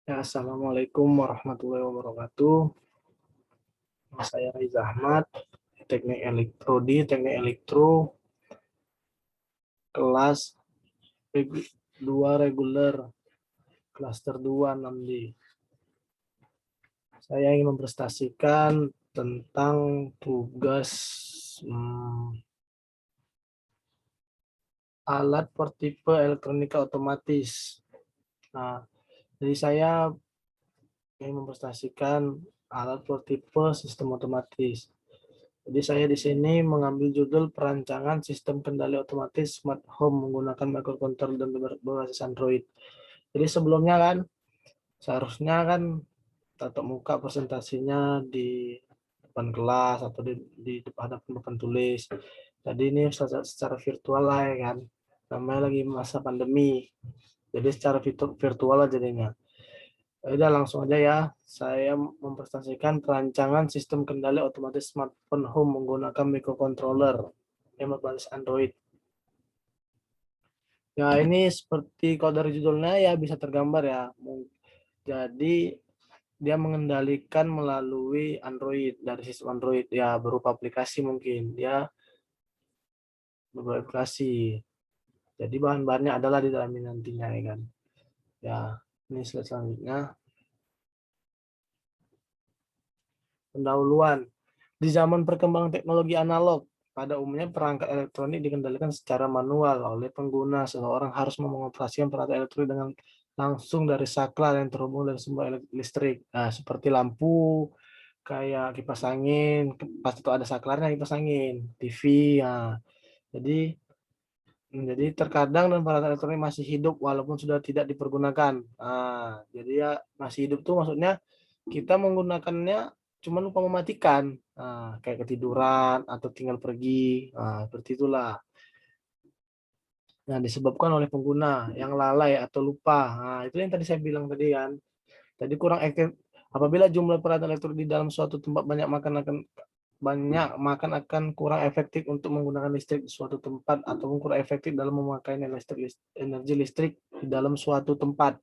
Ya, Assalamualaikum warahmatullahi wabarakatuh. Nama saya Raiza Ahmad, Teknik Elektro, kelas 2 reguler, klaster 2 6D. Saya ingin mempresentasikan tentang tugas alat per tipe elektronika otomatis. Nah, jadi saya ingin mempresentasikan alat per tipe sistem otomatis. Jadi saya di sini mengambil judul perancangan sistem kendali otomatis smart home menggunakan microcontroller dan berbasis Android. Jadi sebelumnya kan seharusnya kan tatap muka presentasinya di depan kelas atau di hadapan papan tulis. Jadi ini secara virtual lah ya kan. Namanya lagi masa pandemi. Jadi secara virtual lah jadinya. Udah langsung aja ya. Saya mempresentasikan perancangan sistem kendali otomatis smartphone home menggunakan microcontroller yang berbasis Android. Ya ini seperti kalau dari judulnya ya bisa tergambar ya. Jadi dia mengendalikan melalui Android, dari sistem Android ya, berupa aplikasi mungkin. Dia berupa aplikasi. Jadi bahan-bahannya adalah di dalam ini nantinya ya kan. Ya, ini slide selanjutnya. Pendahuluan. Di zaman perkembangan teknologi analog, pada umumnya perangkat elektronik dikendalikan secara manual oleh pengguna. Seseorang harus mengoperasikan perangkat elektronik dengan langsung dari saklar yang terhubung dari sumber listrik. Nah, seperti lampu, kayak kipas angin, pasti itu ada saklarnya kipas angin, TV. Ya. Jadi terkadang dan perangkat elektronik masih hidup walaupun sudah tidak dipergunakan. Nah, jadi ya masih hidup tuh maksudnya kita menggunakannya cuma lupa mematikan. Nah, kayak ketiduran atau tinggal pergi. Nah, seperti itulah. Nah, disebabkan oleh pengguna yang lalai atau lupa. Nah, itu yang tadi saya bilang tadi kan. Tadi kurang efektif. Apabila jumlah peralatan elektronik di dalam suatu tempat banyak makan akan kurang efektif untuk menggunakan listrik di suatu tempat ataupun kurang efektif dalam memakai energi listrik di dalam suatu tempat.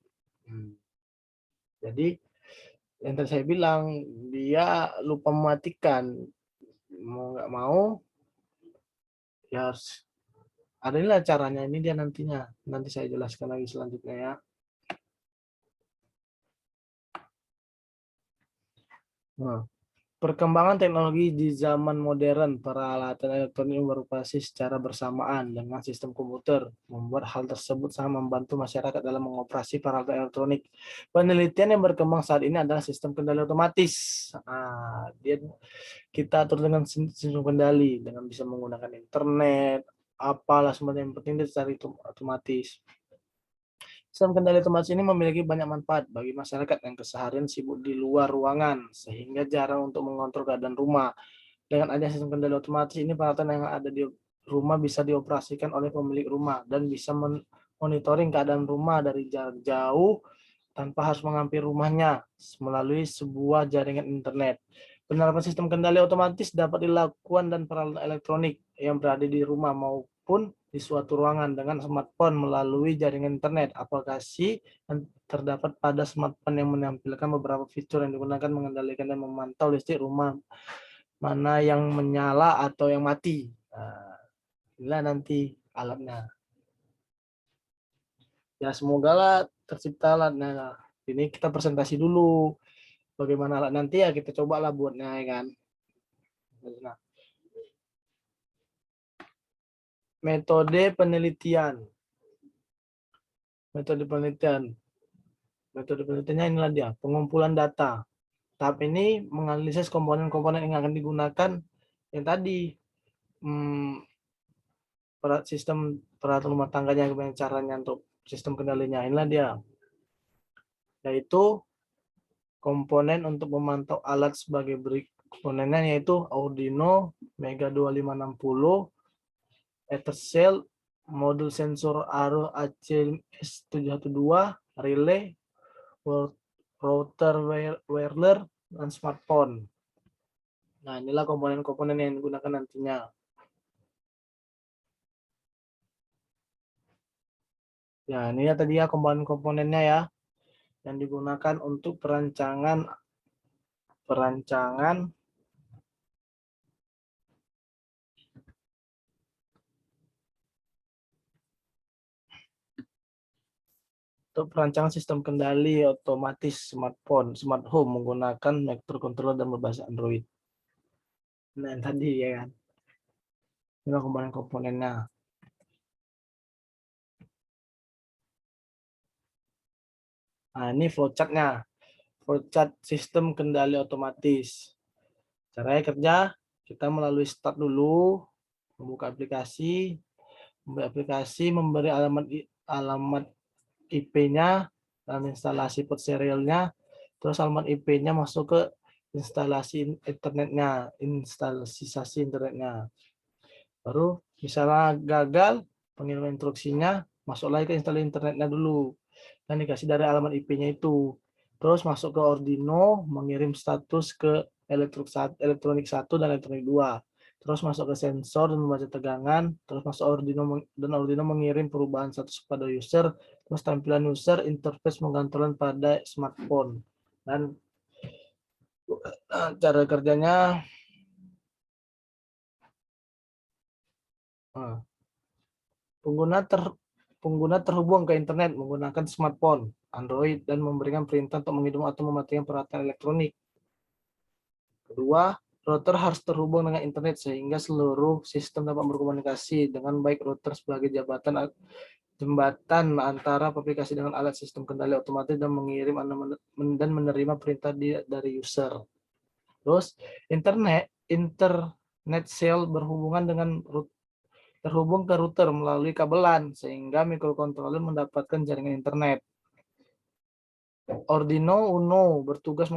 Jadi yang tadi saya bilang dia lupa mematikan, mau nggak mau ya harus ada inilah caranya, ini dia nantinya. Nanti saya jelaskan lagi selanjutnya ya. Nah, perkembangan teknologi di zaman modern, peralatan elektronik beroperasi secara bersamaan dengan sistem komputer, membuat hal tersebut sangat membantu masyarakat dalam mengoperasi peralatan elektronik. Penelitian yang berkembang saat ini adalah sistem kendali otomatis. Kita atur dengan sistem kendali, dengan bisa menggunakan internet, apalah semuanya, yang penting dia secara otomatis. Sistem kendali otomatis ini memiliki banyak manfaat bagi masyarakat yang keseharian sibuk di luar ruangan, sehingga jarang untuk mengontrol keadaan rumah. Dengan adanya sistem kendali otomatis ini, peralatan yang ada di rumah bisa dioperasikan oleh pemilik rumah dan bisa monitoring keadaan rumah dari jarak jauh tanpa harus menghampiri rumahnya melalui sebuah jaringan internet. Penerapan sistem kendali otomatis dapat dilakukan dan peralatan elektronik yang berada di rumah maupun di suatu ruangan dengan smartphone melalui jaringan internet. Aplikasi yang terdapat pada smartphone yang menampilkan beberapa fitur yang digunakan mengendalikan dan memantau listrik rumah, mana yang menyala atau yang mati. Nah, inilah nanti alatnya. Ya semoga lah tercipta alatnya. Nah, ini kita presentasi dulu. Bagaimana alat nanti ya kita cobalah buatnya ya kan. Nah, metode penelitian. Metode penelitian. Metode penelitiannya inilah dia, pengumpulan data. Tahap ini menganalisis komponen-komponen yang akan digunakan yang tadi sistem peralatan rumah tangganya, gimana caranya untuk sistem kendalinya. Inilah dia, yaitu komponen untuk memantau alat sebagai berikut. Komponennya yaitu Arduino Mega 2560, Ethercell, modul sensor Arrow AC712, relay, router wireless, dan smartphone. Nah, inilah komponen-komponen yang digunakan nantinya. Ya, ini ya tadi ya komponen-komponennya ya. yang digunakan untuk perancangan sistem kendali otomatis smartphone, smart home menggunakan microcontroller dan berbasis Android. Nah, yang tadi ya kan. Ini komponen-komponennya. Nah, ini flowchart-nya. Flowchart sistem kendali otomatis. Caranya kerja, kita melalui start dulu, membuka aplikasi, memberi alamat IP-nya dan instalasi port serialnya, terus alamat IP-nya masuk ke instalasi internetnya, Baru misalnya gagal pengiriman instruksinya, masuk lagi ke instalasi internetnya dulu dan dikasih dari alamat IP-nya itu. Terus masuk ke Arduino, mengirim status ke elektronik 1 dan elektronik 2. Terus masuk ke sensor dan membaca tegangan, terus masuk Arduino dan Arduino mengirim perubahan status kepada user, terus tampilan user interface menggantungkan pada smartphone. Dan cara kerjanya pengguna terhubung ke internet menggunakan smartphone, Android, dan memberikan perintah untuk menghidupkan atau mematikan peralatan elektronik. Kedua, router harus terhubung dengan internet sehingga seluruh sistem dapat berkomunikasi dengan baik. Router sebagai jembatan antara aplikasi dengan alat sistem kendali otomatis dan mengirim dan menerima perintah dari user. Terus internet cell terhubung ke router melalui kabelan sehingga microcontroller mendapatkan jaringan internet. Arduino Uno bertugas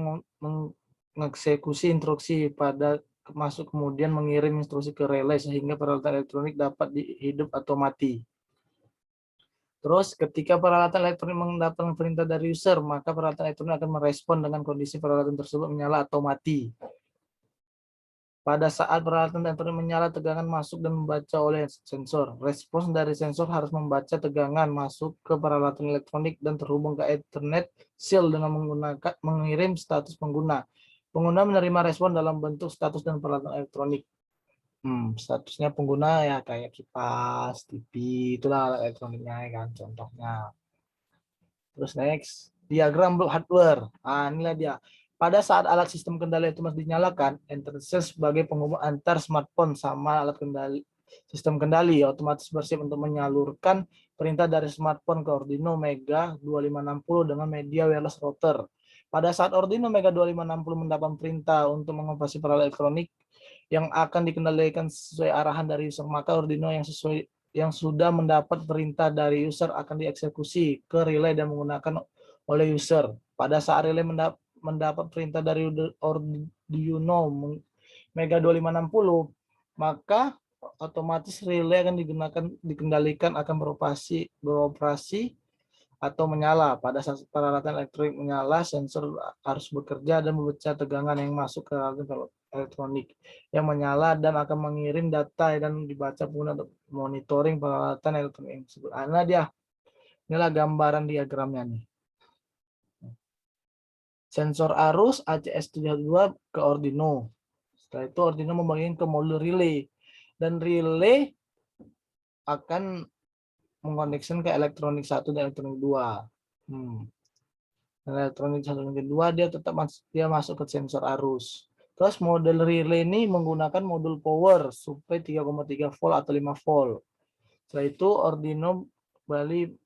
mengeksekusi instruksi pada masuk kemudian mengirim instruksi ke relay sehingga peralatan elektronik dapat hidup atau mati. Terus ketika peralatan elektronik mendapatkan perintah dari user, maka peralatan elektronik akan merespon dengan kondisi peralatan tersebut menyala atau mati. Pada saat peralatan elektronik menyala, tegangan masuk dan membaca oleh sensor. Respons dari sensor harus membaca tegangan masuk ke peralatan elektronik dan terhubung ke Ethernet Shield dengan mengirim status pengguna. Pengguna menerima respon dalam bentuk status dan peralatan elektronik. Statusnya pengguna ya kayak kipas, TV, itulah elektroniknya ya kan contohnya. Terus next, diagram block hardware. Inilah dia. Pada saat alat sistem kendali itu masih dinyalakan, interface sebagai penghubung antar smartphone sama alat sistem kendali otomatis bersiap untuk menyalurkan perintah dari smartphone ke Arduino Mega 2560 dengan media wireless router. Pada saat Arduino Mega 2560 mendapat perintah untuk mengoperasi peralatan elektronik yang akan dikendalikan sesuai arahan dari user, maka Arduino yang sudah mendapat perintah dari user akan dieksekusi ke relay dan menggunakan oleh user. Pada saat relay mendapat perintah dari Arduino Mega 2560, maka otomatis relay akan dikendalikan akan beroperasi atau menyala. Pada saat peralatan elektronik menyala, sensor harus bekerja dan membaca tegangan yang masuk ke peralatan elektronik yang menyala dan akan mengirim data dan dibaca pengguna untuk monitoring peralatan elektronik tersebut. Nah dia, inilah gambaran diagramnya nih. Sensor arus ACS32 ke Arduino. Setelah itu Arduino membagikan ke modul relay dan relay akan mengoneksikan ke elektronik 1 dan elektronik 2. Elektronik 1 dan 2 dia masuk ke sensor arus. Terus model relay ini menggunakan modul power supply 3,3 volt atau 5 volt. Setelah itu Arduino kembali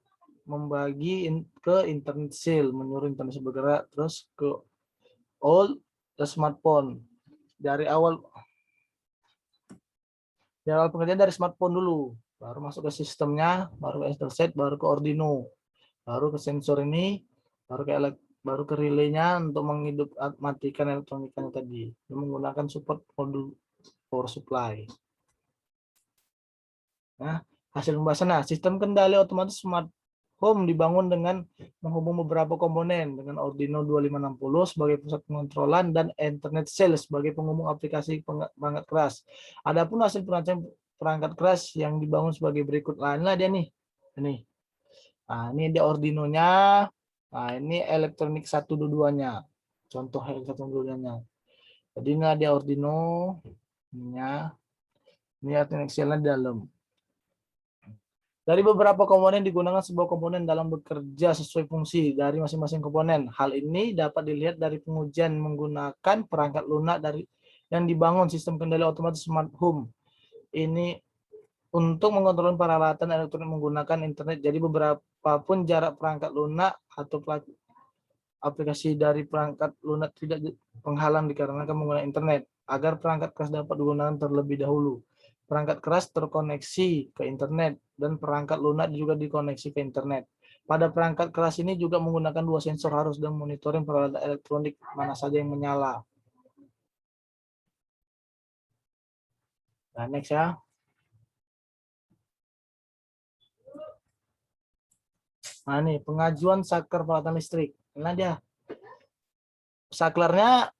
membagi ke internet cell, menyuruh internet bergerak terus ke all the smartphone. Dari awal pengerjaan dari smartphone dulu, baru masuk ke sistemnya, baru ke interset, baru ke Arduino, baru ke sensor ini, baru ke relaynya untuk matikan elektronikanya tadi menggunakan support modul power supply. Nah, hasil pembahasan. Sistem kendali otomatis smart home dibangun dengan menghubung beberapa komponen dengan Arduino 2560 sebagai pusat pengontrolan dan Ethernet Cell sebagai penghubung aplikasi perangkat keras. Adapun hasil perancangan perangkat keras yang dibangun sebagai berikut. Inilah dia nih. Ini dia Arduino-nya. Nah, ini elektronik 122-nya. Contoh elektronik 122-nya. Jadi ini ada Arduino, ini elektronik di dalam. Dari beberapa komponen digunakan sebuah komponen dalam bekerja sesuai fungsi dari masing-masing komponen. Hal ini dapat dilihat dari pengujian menggunakan perangkat lunak dari yang dibangun sistem kendali otomatis smart home. Ini untuk mengontrol peralatan elektronik menggunakan internet. Jadi beberapa pun jarak perangkat lunak atau aplikasi dari perangkat lunak tidak penghalang dikarenakan menggunakan internet. Agar perangkat keras dapat digunakan terlebih dahulu. Perangkat keras terkoneksi ke internet dan perangkat lunak juga dikoneksi ke internet. Pada perangkat keras ini juga menggunakan dua sensor arus dan monitoring peralatan elektronik mana saja yang menyala. Nah, next ya. Nah, ini pengajuan saklar peralatan listrik. Nah, dia saklarnya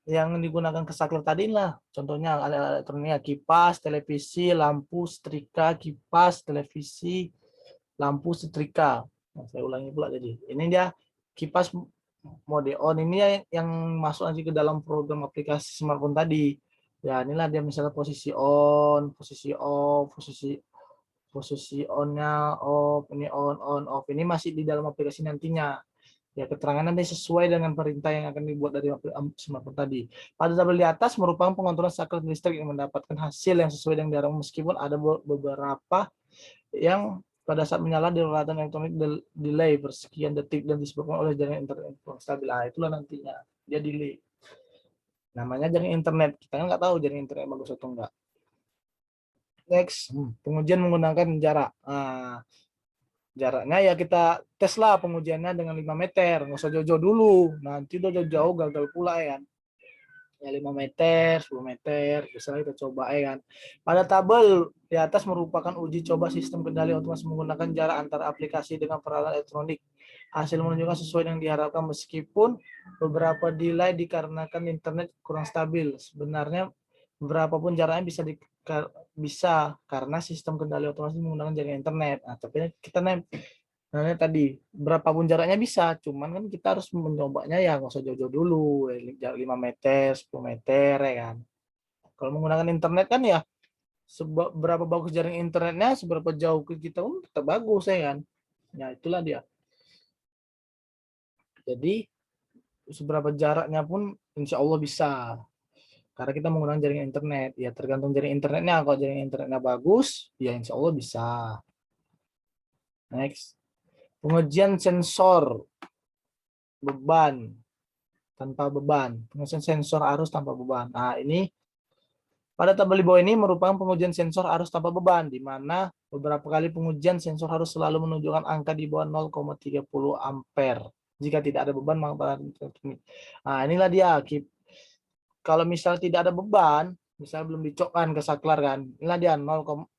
yang digunakan ke saklar tadi lah. Contohnya alat elektronik, kipas, televisi, lampu, setrika, kipas, televisi, lampu, setrika. Nah, saya ulangi pula tadi. Ini dia kipas mode on. Ini yang masuk nanti ke dalam program aplikasi smartphone tadi. Ya, inilah dia misalnya posisi on, posisi off, posisi on-nya off, ini on off. Ini masih di dalam aplikasi nantinya. Ya, keterangan nanti sesuai dengan perintah yang akan dibuat dari smartphone tadi. Pada tabel di atas merupakan pengontrolan saklar listrik yang mendapatkan hasil yang sesuai dengan diharapkan meskipun ada beberapa yang pada saat menyala di peralatan elektronik delay bersekian detik dan disebabkan oleh jaringan internet yang stabil. Nah, itulah nantinya dia delay. Namanya jaringan internet. Kita kan nggak tahu jaringan internet bagus atau enggak. Next, pengujian menggunakan jarak. Nah, jaraknya ya kita tes lah pengujiannya dengan 5 meter, nggak usah jauh-jauh dulu, nanti udah jauh-jauh gagal pula ya kan. Ya 5 meter, 10 meter, bisa kita coba ya kan. Pada tabel di atas merupakan uji coba sistem kendali otomatis menggunakan jarak antara aplikasi dengan peralatan elektronik. Hasil menunjukkan sesuai yang diharapkan meskipun beberapa delay dikarenakan internet kurang stabil. Sebenarnya beberapa pun jaraknya bisa karena sistem kendali otomatis menggunakan jaringan internet. Nah, tapi kita Nah, tadi berapapun jaraknya bisa, cuman kan kita harus mencobanya ya nggak usah jauh-jauh dulu, jarak 5 meter, 10 meter ya kan. Kalau menggunakan internet kan ya seberapa bagus jaringan internetnya, seberapa jauh ke kita pun tetap bagus ya kan. Ya itulah dia. Jadi seberapa jaraknya pun insya Allah bisa. Karena kita menggunakan jaringan internet, ya tergantung jaringan internetnya. Kalau jaringan internetnya bagus, ya insya Allah bisa. Next, pengujian sensor beban tanpa beban, pengujian sensor arus tanpa beban. Nah, ini pada tabel di bawah ini merupakan pengujian sensor arus tanpa beban, di mana beberapa kali pengujian sensor harus selalu menunjukkan angka di bawah 0,30 ampere. Jika tidak ada beban, maka nah, inilah dia. Kalau misal tidak ada beban, misal belum dicokkan ke saklar kan, inilah dia 0,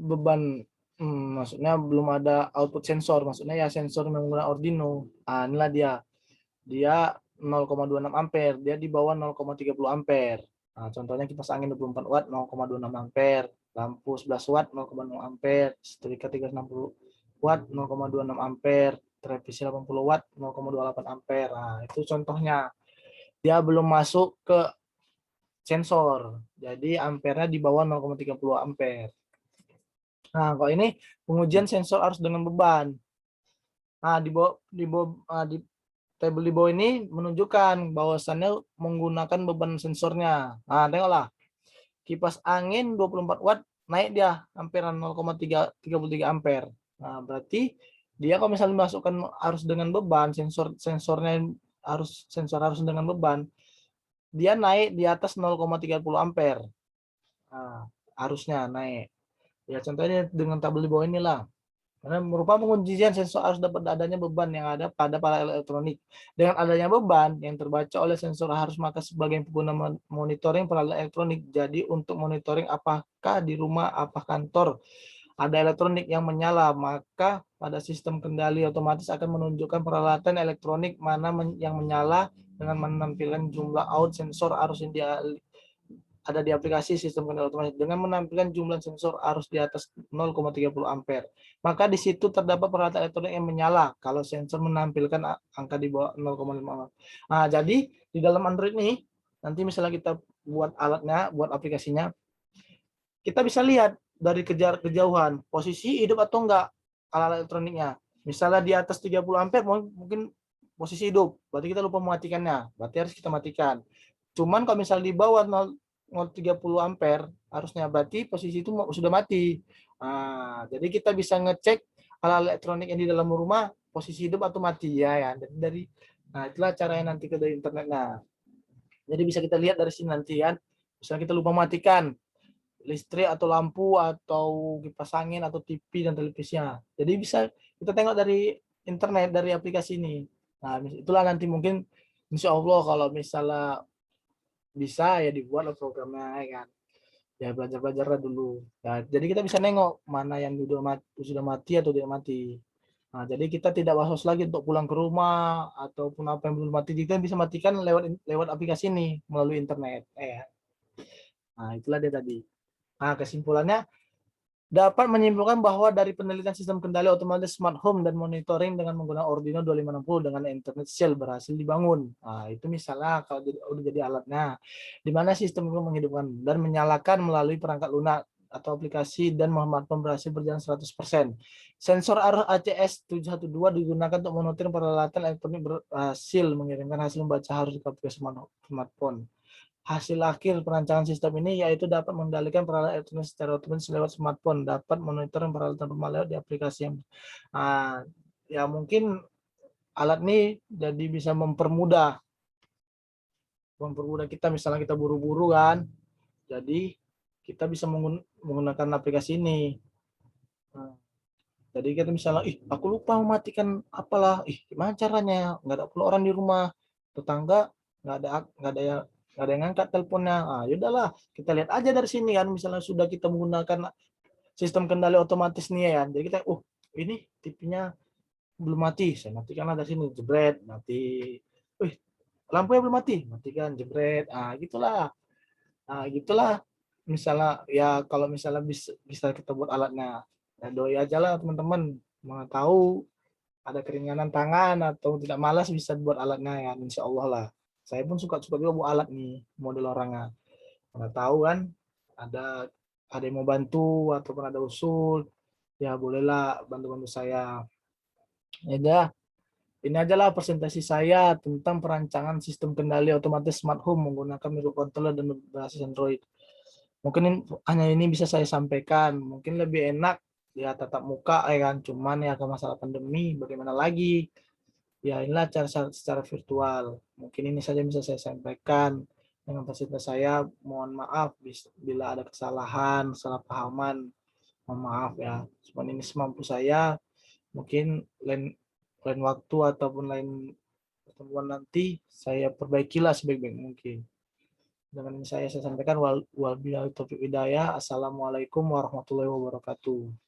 beban. Maksudnya belum ada output sensor, maksudnya ya sensor menggunakan Arduino. Nah, inilah dia. Dia 0,26 ampere, dia di bawah 0,30 ampere. Nah, contohnya kipas angin 24 watt 0,26 ampere, lampu 11 watt 0,0 ampere, setrika 360 watt 0,26 ampere, televisi 80 watt 0,28 ampere. Nah, itu contohnya. Dia belum masuk ke sensor. Jadi ampernya di bawah 0,30 ampere. Nah, kalau ini pengujian sensor arus dengan beban. Nah, di tabel di bawah ini menunjukkan bahwasannya menggunakan beban sensornya. Nah, tengoklah. Kipas angin 24 watt naik dia amperan 0,33 ampere. Nah, berarti dia kalau misalnya masukkan arus dengan beban, sensornya sensor arus dengan beban, dia naik di atas 0,30 ampere. Nah, arusnya naik. Ya contohnya dengan tabel di bawah inilah. Karena merupakan pengujian sensor harus dapat adanya beban yang ada pada elektronik. Dengan adanya beban yang terbaca oleh sensor harus maka sebagai pengguna monitoring peralatan elektronik. Jadi untuk monitoring apakah di rumah, apa kantor ada elektronik yang menyala, maka pada sistem kendali otomatis akan menunjukkan peralatan elektronik mana yang menyala dengan menampilkan jumlah out sensor arus yang ada di aplikasi sistem kendali otomatis dengan menampilkan jumlah sensor arus di atas 0,30 ampere. Maka di situ terdapat peralatan elektronik yang menyala kalau sensor menampilkan angka di bawah 0,5 ampere. Nah, jadi di dalam Android nih, nanti misalnya kita buat alatnya, buat aplikasinya, kita bisa lihat dari kejauhan posisi hidup atau enggak alat elektroniknya. Misalnya di atas 30 ampere mungkin posisi hidup, berarti kita lupa mematikannya, berarti harus kita matikan. Cuman kalau misalnya di bawah 0,30 ampere harusnya berarti posisi itu sudah mati. Nah, jadi kita bisa ngecek alat elektronik yang di dalam rumah posisi hidup atau mati ya. Nah, itulah caranya nanti ke dari internet. Nah, jadi bisa kita lihat dari sini nanti kan. Misalnya kita lupa matikan listrik atau lampu atau kipas angin atau TV dan televisinya. Jadi bisa kita tengok dari internet, dari aplikasi ini. Nah, itulah nanti mungkin insya Allah kalau misalnya bisa ya dibuat programnya ya kan. Ya belajar-belajar dulu. Ya, jadi kita bisa nengok mana yang sudah mati atau tidak mati. Nah, jadi kita tidak was-was lagi untuk pulang ke rumah ataupun apa yang belum mati, kita bisa matikan lewat aplikasi ini melalui internet. Nah, itulah dia tadi. Nah, kesimpulannya dapat menyimpulkan bahwa dari penelitian sistem kendali otomatis smart home dan monitoring dengan menggunakan Arduino 2560 dengan Internet Shell berhasil dibangun. Nah, itu misalnya kalau udah jadi alatnya, di mana sistem itu menghidupkan dan menyalakan melalui perangkat lunak atau aplikasi dan smartphone berhasil berjalan 100%. Sensor arus ACS 712 digunakan untuk monitoring peralatan elektronik berhasil mengirimkan hasil membaca harus ke aplikasi smartphone. Hasil akhir perancangan sistem ini yaitu dapat mengendalikan peralatan elektronik secara otomatis lewat smartphone, dapat monitor peralatan rumah lewat di aplikasi yang ya mungkin alat ini jadi bisa mempermudah kita, misalnya kita buru-buru kan, jadi kita bisa menggunakan aplikasi ini. Nah, jadi kita misalnya, aku lupa mematikan apalah, gimana caranya, nggak ada pula orang di rumah, tetangga nggak ada yang ngangkat teleponnya. Yaudahlah, kita lihat aja dari sini kan, misalnya sudah kita menggunakan sistem kendali otomatis nih ya, jadi kita, ini TV-nya belum mati, saya matikan dari sini, jebret, mati. Lampunya belum mati, matikan, jebret. Gitulah. Misalnya ya kalau misalnya bisa kita buat alatnya, ya doi aja lah teman-teman, mau tahu ada keringanan tangan atau tidak malas bisa buat alatnya ya, insya Allah lah. Saya pun suka juga buat alat nih, model orangnya. Nggak tahu kan, ada yang mau bantu ataupun ada usul, ya bolehlah bantu saya. Ya dah, ini ajalah presentasi saya tentang perancangan sistem kendali otomatis smart home menggunakan microcontroller dan berbasis Android. Mungkin hanya ini bisa saya sampaikan. Mungkin lebih enak ya tatap muka ya kan, cuman ya ke masalah pandemi bagaimana lagi. Ya inilah secara virtual. Mungkin ini saja bisa saya sampaikan dengan fasilitas saya. Mohon maaf bila ada kesalahan, salah pahaman. Mohon maaf ya. Cuman ini semampu saya. Mungkin lain waktu ataupun lain pertemuan nanti saya perbaikilah sebaik-baik mungkin. Dengan ini saya sampaikan wabillahi taufiq hidayah. Assalamualaikum warahmatullahi wabarakatuh.